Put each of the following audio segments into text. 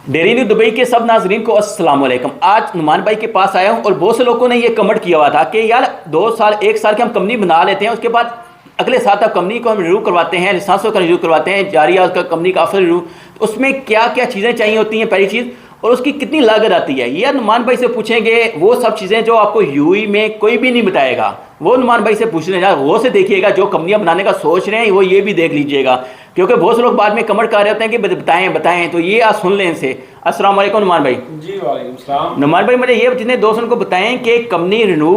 Daily news Dubai के सब नाजरीन को अस्सलाम वालेकुम। आज नुमान भाई के पास आया हूँ और बहुत से लोगों ने ये कमेंट किया हुआ था कि यार 2 साल 1 साल की हम कंपनी बना लेते हैं, उसके बाद अगले साल तक कंपनी को हम रिव्यू करवाते हैं, लाइसेंसों का रिव्यू करवाते हैं, जारिया उसका कंपनी का अफसर रिव्यू, तो उसमें क्या क्या चीज़ें चाहिए होती हैं पहली चीज़, और उसकी कितनी लागत आती है। ये नुमान भाई से पूछेंगे वो सब चीज़ें जो आपको यूएई में कोई भी नहीं बताएगा। वो नुमान भाई से पूछ रहे हैं, वो से देखिएगा जो कंपनियां बनाने का सोच रहे हैं वो ये भी देख लीजिएगा, क्योंकि बहुत से लोग बाद में कमेंट कर रहे होते हैं कि बताएं बताएं, तो ये आप सुन लें इनसे। अस्सलाम वालेकुम नुमान भाई। जी वालेकुम सलाम। नुमान भाई मुझे ये जितने दोस्त उनको बताएं कि कंपनी रिन्यू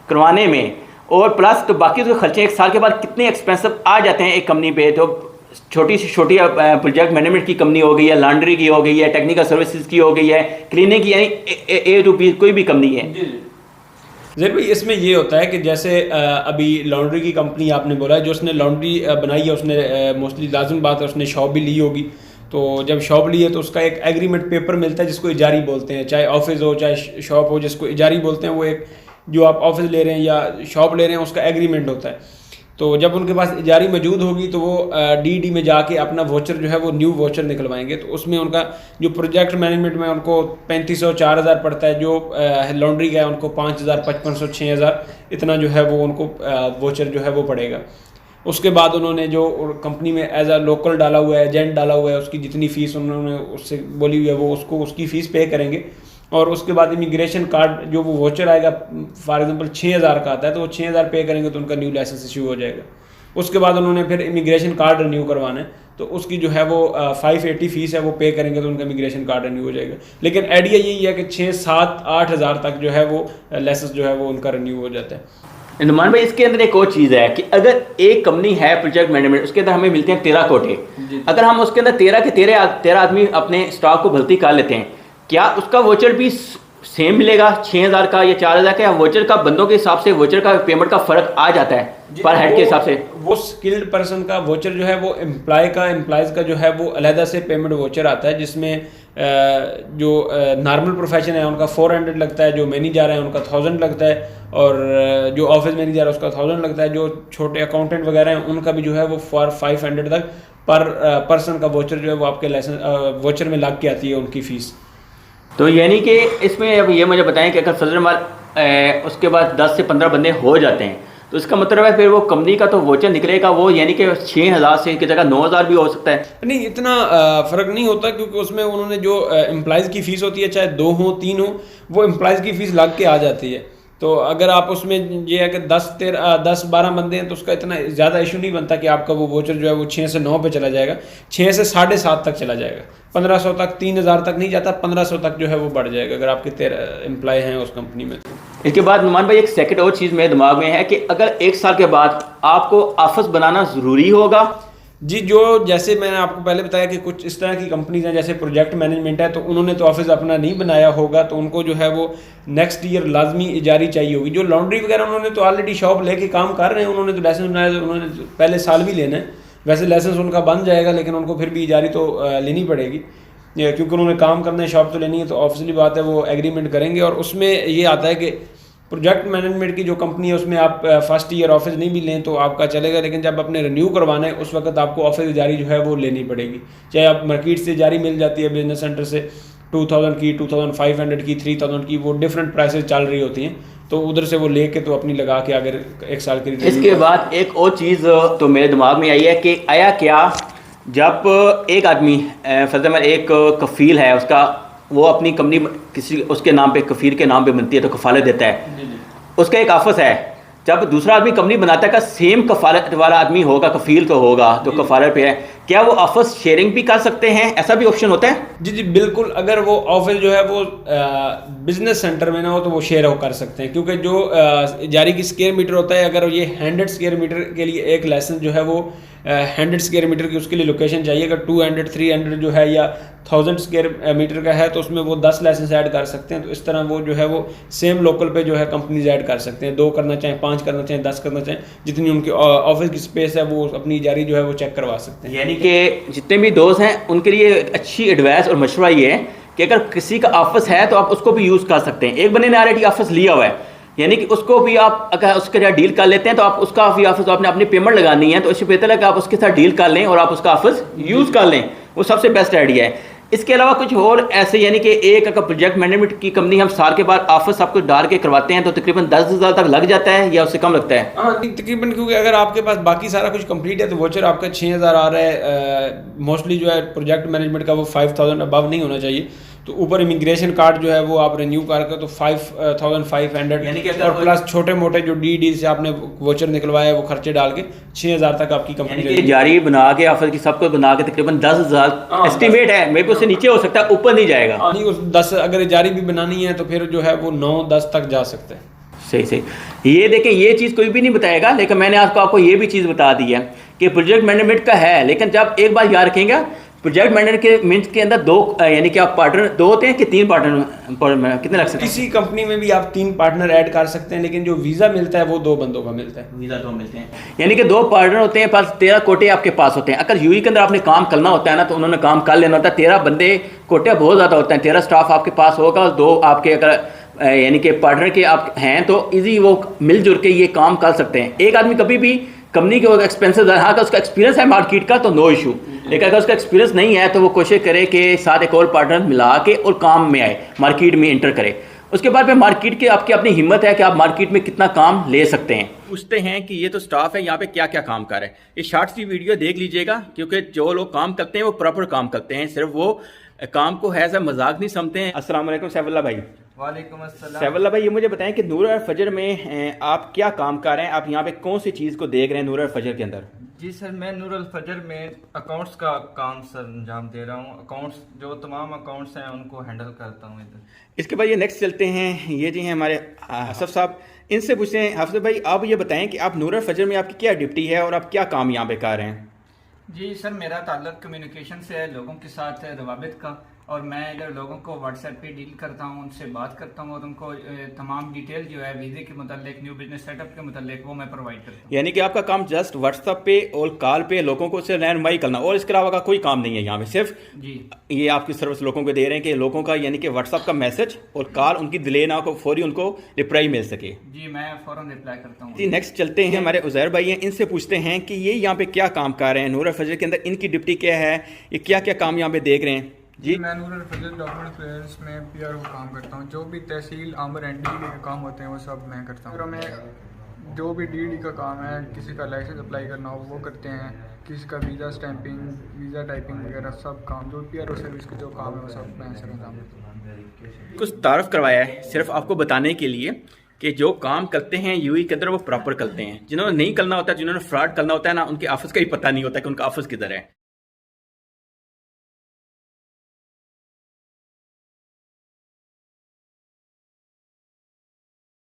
करवाने में और प्लस तो बाकी उसके खर्चे 1 साल के बाद कितने एक्सपेंसिव आ जाते हैं एक कंपनी पे। तो छोटी से छोटी प्रोजेक्ट मैनेजमेंट की कंपनी हो गई है, लॉन्ड्री की हो गई है, टेक्निकल सर्विसेज की हो गई है, क्लीनिंग की, यानी ए टू बी कोई भी कंपनी है। जी ज़र भाई, इसमें ये होता है कि जैसे अभी लॉन्ड्री की कंपनी आपने बोला है, जो उसने लॉन्ड्री बनाई है उसने मोस्टली लाजिम बात है उसने शॉप भी ली होगी। तो जब शॉप ली है तो उसका एक एग्रीमेंट पेपर मिलता है जिसको इजारी बोलते हैं, चाहे ऑफिस हो चाहे शॉप हो, जिसको इजारी बोलते हैं। वो एक जो आप ऑफिस ले रहे हैं या शॉप ले रहे हैं उसका एग्रीमेंट होता है। तो जब उनके पास इजारी मौजूद होगी तो वो डीडी में जाके अपना वोचर जो है वो न्यू वोचर निकलवाएंगे। तो उसमें उनका जो प्रोजेक्ट मैनेजमेंट में उनको 3500 4000 पड़ता है, जो लॉन्ड्री का है उनको 5000 5500 6000 इतना जो है वो उनको वोचर जो है वो पड़ेगा। उसके बाद उन्होंने जो कंपनी में एज अ लोकल डाला हुआ है, एजेंट डाला हुआ है, उसकी जितनी फ़ीस उन्होंने उससे बोली हुई है वो उसको उसकी फ़ीस पे करेंगे। और उसके बाद इमिग्रेशन कार्ड जो वो वोचर आएगा फॉर एग्जांपल 6000 का आता है तो वो 6000 पे करेंगे तो उनका न्यू लाइसेंस इशू हो जाएगा। उसके बाद उन्होंने फिर इमिग्रेशन कार्ड रिन्यू करवाना है तो उसकी जो है वो 580 फ़ीस है वो पे करेंगे तो उनका इमिग्रेशन कार्ड रिन्यू हो जाएगा। लेकिन आइडिया यही है कि 6 7 8 हज़ार तक जो है वो लाइसेंस जो है वो उनका रिन्यू हो जाता है। नुमान भाई इसके अंदर एक और चीज़ है कि अगर एक कंपनी है प्रोजेक्ट मैनेजमेंट, उसके अंदर हमें मिलते हैं 13 कोटे। अगर हम उसके अंदर 13 के 13 आदमी अपने स्टॉक को भर्ती कर लेते हैं, क्या उसका वोचर भी सेम मिलेगा 6000 का या 4000 का, या वोचर का बंदों के हिसाब से वोचर का पेमेंट का फ़र्क आ जाता है पर हेड के हिसाब से? वो स्किल्ड पर्सन का वोचर जो है वो एम्प्लॉयज़ का जो है वो अलहदा से पेमेंट वोचर आता है, जिसमें जो नॉर्मल प्रोफेशन है उनका 400 लगता है, जो मैनेजर है उनका 1000 लगता है, और जो ऑफिस मैनेजर है उसका 1000 लगता है, जो छोटे अकाउंटेंट वगैरह हैं उनका भी जो है वो 500 तक पर पर्सन का वोचर जो है वो आपके लाइसेंस वोचर में लग के आती है उनकी फ़ीस। तो यानी कि इसमें अब ये मुझे बताएं कि अगर फजल माल उसके बाद 10 से 15 बंदे हो जाते हैं तो इसका मतलब है फिर वो कंपनी का तो वोचर निकलेगा वो यानी कि 6000 से की जगह 9000 भी हो सकता है। नहीं, इतना फ़र्क नहीं होता क्योंकि उसमें उन्होंने जो एम्प्लॉयज़ की फ़ीस होती है चाहे 2 हो 3 हो वो एम्प्लॉयज़ की फ़ीस लग के आ जाती है। तो अगर आप उसमें ये है कि 10-12 बंदे हैं तो उसका इतना ज़्यादा इशू नहीं बनता कि आपका वो वोचर जो है वो 6 से 9 पे चला जाएगा, 6 से 7.5 तक चला जाएगा, 1500 तक 3000 तक नहीं जाता, 1500 तक जो है वो बढ़ जाएगा अगर आपके 13 एम्प्लॉय हैं उस कंपनी में। इसके बाद नुमान भाई एक सेकंड और चीज़ मेरे दिमाग में है कि अगर 1 साल के बाद आपको ऑफिस बनाना ज़रूरी होगा? जी, जो जैसे मैंने आपको पहले बताया कि कुछ इस तरह की कंपनीज हैं जैसे प्रोजेक्ट मैनेजमेंट है तो उन्होंने तो ऑफिस अपना नहीं बनाया होगा तो उनको जो है वो नेक्स्ट ईयर लाजमी इजारी चाहिए होगी। जो लॉन्ड्री वगैरह उन्होंने तो ऑलरेडी शॉप लेके काम कर रहे हैं, उन्होंने तो लाइसेंस बनाया तो उन्होंने तो पहले साल भी लेना है। वैसे लाइसेंस उनका बन जाएगा लेकिन उनको फिर भी इजारी तो लेनी पड़ेगी क्योंकि उन्होंने काम करना है, शॉप तो लेनी है, तो ऑब्वियसली बात है वो एग्रीमेंट करेंगे। और उसमें ये आता है कि प्रोजेक्ट मैनेजमेंट की जो कंपनी है उसमें आप फर्स्ट ईयर ऑफिस नहीं भी लें तो आपका चलेगा, लेकिन जब आपने रिन्यू करवाना है उस वक्त आपको ऑफिस जारी जो है वो लेनी पड़ेगी। चाहे आप मार्केट से जारी मिल जाती है बिजनेस सेंटर से 2000 की, 2500 की, 3000 की, वो डिफरेंट प्राइसेस चल रही होती हैं तो उधर से वो लेके तो अपनी लगा के अगर 1 साल की। इसके बाद एक और चीज़ तो मेरे दिमाग में आई है कि आया क्या जब एक आदमी फर्जर एक कफ़ील है, उसका वो अपनी कंपनी किसी उसके नाम पे कफ़ील के नाम पे बनती है तो कफ़ालत देता है, उसका एक ऑफिस है, जब दूसरा आदमी कंपनी बनाता है का सेम कफ़ालत वाला आदमी होगा, कफ़ील तो होगा तो कफ़ालत पे है, क्या वो ऑफिस शेयरिंग भी कर सकते हैं? ऐसा भी ऑप्शन होता है? जी बिल्कुल, अगर वो ऑफिस जो है वो बिजनेस सेंटर में ना हो तो वो शेयर कर सकते हैं, क्योंकि जो जारी की स्क्वायर मीटर होता है अगर ये 100 स्क्वायर मीटर के लिए एक लाइसेंस जो है वो 100 स्क्वायर मीटर की उसके लिए लोकेशन चाहिए। अगर 200 300 जो है या 1000 स्क्वायर मीटर का है तो उसमें वो 10 लाइसेंस ऐड कर सकते हैं। तो इस तरह वो जो है वो सेम लोकल पे जो है कंपनीज ऐड कर सकते हैं, 2 करना चाहें, 5 करना चाहें, 10 करना चाहें, जितनी उनकी ऑफिस की स्पेस है वो अपनी जारी जो है वो चेक करवा सकते हैं। यानी कि जितने भी दोस्त हैं उनके लिए अच्छी एडवाइस और मशवरा ये है कि अगर किसी का ऑफिस है तो आप उसको भी यूज़ कर सकते हैं। एक बंदे ने ऑलरेडी ऑफिस लिया हुआ है, यानी कि उसको भी आप अगर उसके साथ डील कर लेते हैं तो आप उसका भी ऑफिस आपने अपनी पेमेंट लगानी है तो इससे बेहतर है कि आप उसके साथ डील कर लें और आप उसका ऑफिस यूज़ कर लें, वो सबसे बेस्ट आइडिया है। इसके अलावा कुछ और ऐसे, यानी कि एक अगर प्रोजेक्ट मैनेजमेंट की कंपनी हम साल के बाद ऑफिस आपको डाल के करवाते हैं तो तकरीबन 10,000 तक लग जाता है या उससे कम लगता है? हाँ तकरीबन, क्योंकि अगर आपके पास बाकी सारा कुछ कंप्लीट है तो वोचर आपका 6,000 आ रहा है। मोस्टली जो है प्रोजेक्ट मैनेजमेंट का वो 5,000 अबव नहीं होना चाहिए। तो ऊपर इमिग्रेशन कार्ड जो है वो आप रिन्यू करके तो 5,500, यानी कि और प्लस छोटे मोटे जो डी से आपने वोचर निकलवाया वो खर्चे डाल के 6,000 तक आपकी कंपनी जारी बना के ऑफिस की सबको बना के तकरीबन 10,000 एस्टिमेट है। मेरे को उससे नीचे हो सकता है, ऊपर नहीं जाएगा। नहीं, उस 10 अगर जारी भी बनानी है तो फिर जो है वो 9-10 तक जा सकते हैं। सही सही। ये देखें, ये चीज़ कोई भी नहीं बताएगा, लेकिन मैंने आपको ये भी चीज़ बता दी है कि प्रोजेक्ट मैनेजमेंट का है। लेकिन जब एक बार याद रखेंगे, प्रोजेक्ट मैनेजमेंट के अंदर दो, यानी कि आप पार्टनर दो होते हैं कि 3 पार्टनर कितने लग सकते हैं? किसी कंपनी में भी आप 3 पार्टनर ऐड कर सकते हैं, लेकिन जो वीज़ा मिलता है वो 2 बंदों का मिलता है। वीज़ा 2 मिलते हैं, यानी कि 2 पार्टनर होते हैं, पास 13 कोटे आपके पास होते हैं। अगर यूएई के अंदर आपने काम करना होता है ना, तो उन्होंने काम कर लेना होता है। 13 बंदे, कोटे बहुत ज़्यादा होते हैं। 13 स्टाफ आपके पास होगा और 2 आपके अगर यानी कि पार्टनर के आप हैं तो ईजी वो मिलजुल के ये काम कर सकते हैं। एक आदमी कभी भी कंपनी के एक्सपेंसेस, हाँ अगर उसका एक्सपीरियंस है मार्केट का तो नो इशू, लेकिन अगर उसका एक्सपीरियंस नहीं है तो वो कोशिश करे कि साथ एक और पार्टनर मिला के और काम में आए, मार्केट में इंटर करे। उसके बाद में मार्केट के आपकी अपनी हिम्मत है कि आप मार्केट में कितना काम ले सकते हैं। पूछते हैं कि ये तो स्टाफ है, यहाँ पे क्या क्या काम कर रहे हैं। ये शॉर्ट सी वीडियो देख लीजिएगा, क्योंकि जो लोग काम करते हैं वो प्रॉपर काम करते हैं, सिर्फ वो काम को है मजाक नहीं समझते हैं। अस्सलाम वालेकुम सैफुल्लाह भाई। वालेकुम अस्सलाम। सैफुल्लाह भाई, ये मुझे बताएं कि नूर अल फजर में आप क्या काम कर रहे हैं? आप यहाँ पे कौन सी चीज़ को देख रहे हैं नूर अल फजर के अंदर? जी सर, मैं नूर अल फजर में अकाउंट्स का काम सर अंजाम दे रहा हूँ। अकाउंट्स, जो तमाम अकाउंट्स हैं उनको हैंडल करता हूँ इधर। इसके बाद ये नेक्स्ट चलते हैं, ये जी हैं हमारे असफ साहब। इनसे पूछते हैं, हाफिज भाई आप ये बताएं कि आप नूर अल फजर में आपकी क्या ड्यूटी है और आप क्या काम यहाँ पे कर रहे हैं? जी सर, मेरा ताल्लुक कम्युनिकेशन से है, लोगों के साथ रवाबित का, और मैं इधर लोगों को व्हाट्सएप पे डील करता हूँ, उनसे बात करता हूँ और उनको तमाम डिटेल जो है वीज़े के मुतालिक, न्यू बिजनेस सेटअप के मुतालिक वो मैं प्रोवाइड करता हूँ। यानी कि आपका काम जस्ट व्हाट्सएप पे और कॉल पे लोगों को से रहनुमाई करना, और इसके अलावा का कोई काम नहीं है यहाँ पे? सिर्फ जी ये आपकी सर्विस लोगों को दे रहे हैं कि लोगों का यानी कि व्हाट्सएप का मैसेज और कॉल उनकी डिले ना हो, फौरी उनको रिप्लाई मिल सके। जी, मैं फ़ौरन रिप्लाई करता हूँ। जी नेक्स्ट चलते हैं, हमारे उज़ैर भाई हैं। इनसे पूछते हैं कि ये यहाँ पे क्या काम कर रहे हैं नूर अल फजर के अंदर, इनकी ड्यूटी क्या है, ये क्या क्या काम यहाँ पे देख रहे हैं? जी, मैं नूर अल फजर डॉक्यूमेंट क्लियरेंस में पीआरओ काम करता हूँ। जो भी तहसील, आमर एंड डीडी के काम होते हैं वो सब मैं करता हूँ। मैं जो भी डीडी का काम है, किसी का लाइसेंस अप्लाई करना हो वो करते हैं, किसी का वीज़ा स्टैंपिंग, वीज़ा टाइपिंग वगैरह सब काम, जो पीआरओ सर्विस के जो काम है वो सब मैं सर अंजाम देता हूँ। कुछ तारफ़ करवाया है सिर्फ आपको बताने के लिए कि जो काम करते हैं यूएई के अंदर वो प्रॉपर करते हैं। जिन्होंने नहीं करना होता, जिन्होंने फ्रॉड करना होता है ना, उनके ऑफिस का ही पता नहीं होता कि उनका ऑफिस किधर है।